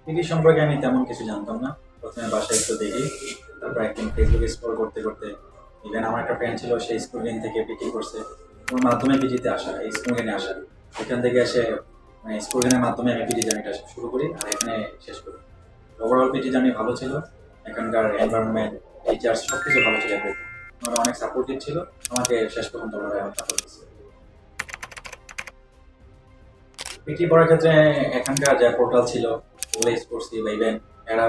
PT সম্পর্কে আমি তেমন কিছু জানতাম না। প্রথমে বাসায় একটু দেখি, তারপর একদিন ফেসবুকে স্ক্রল করতে করতে ইভেন আমার একটা ফ্রেন্ড ছিল, সেই স্কুলিং থেকে পিটি করছে। ওর মাধ্যমে পিটিতে আসা, এই স্কুলিংয়ে আসা, এখান থেকে এসে মানে স্কুলিংয়ের মাধ্যমে আমি পিটি জার্নিটা শুরু করি আর এখানে শেষ করি। ওভারঅল পিটি জার্নি ভালো ছিল। এখানকার এনভায়রনমেন্ট, টিচার্স সব কিছু ভালো ছিল। ওরা অনেক সাপোর্টিভ ছিল, আমাকে শেষ পর্যন্ত ওরা সাপোর্ট দিচ্ছে। পিটি পড়ার ক্ষেত্রে এখানকার যা পোর্টাল ছিল ওগুলো ইউজ করছি, বা ইভেন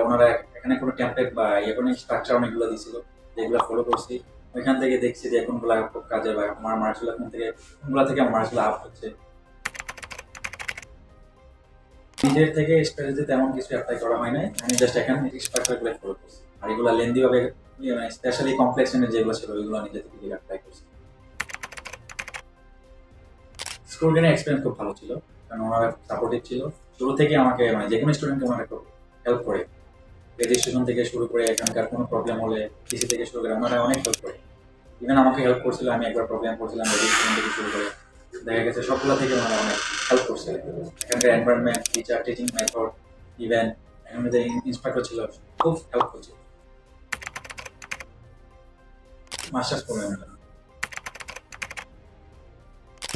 ওনারা এখানে কোনো টেমপ্লেট বা কোনো স্ট্রাকচার অনেকগুলো দিছিল, যেগুলো ফলো করছি। ওইখান থেকে দেখছি যে কোনগুলো খুব কাজে, বা আমার মার্কসগুলো এখান থেকে কোনগুলো থেকে আমার মার্কসগুলো আপ হচ্ছে। নিজের থেকে স্ট্র্যাটেজি তেমন কিছু অ্যাপ্লাই করা হয় নাই, আমি জাস্ট এখানে স্ট্রাকচারগুলো ফলো করছি। আর এগুলো লেন্দি ভাবে, স্পেশালি কমপ্লেক্সনের যেগুলো ছিল ওইগুলো নিজে থেকে অ্যাপ্লাই করছি। স্কুল ট্রেনের এক্সপিরিয়েন্স খুব ভালো ছিল, কারণ ওনারা সাপোর্টিভ ছিল। শুরু থেকে আমাকে মানে যে কোনো স্টুডেন্টকে ওনারা খুব হেল্প করে। রেজিস্ট্রেশন থেকে শুরু করে এখানকার কোনো প্রবলেম হলে পিসি থেকে শুরু করে ওনারা অনেক হেল্প করে। ইভেন আমাকে হেল্প করছিল, আমি একবার প্রবলেম করছিলাম রেজিস্ট্রেশন থেকে শুরু করে, দেখা গেছে সবগুলো থেকে ওনারা অনেক হেল্প করছে। এখানকার environment, teacher, teaching method, even এখানে যে ইন্সট্রাক্টর ছিল খুব হেল্প করছে। মাস্টার্স প্রোগ্রাম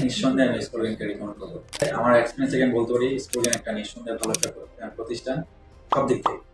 নিঃসন্দেহে আমি স্কুলিংকে রিকমেন্ড করবো। আমার এক্সপিরিয়েন্স থেকে আমি বলতে পারি স্কুলিং একটা নিঃসন্দেহে ভালো একটা প্রতিষ্ঠান সব দিক থেকে।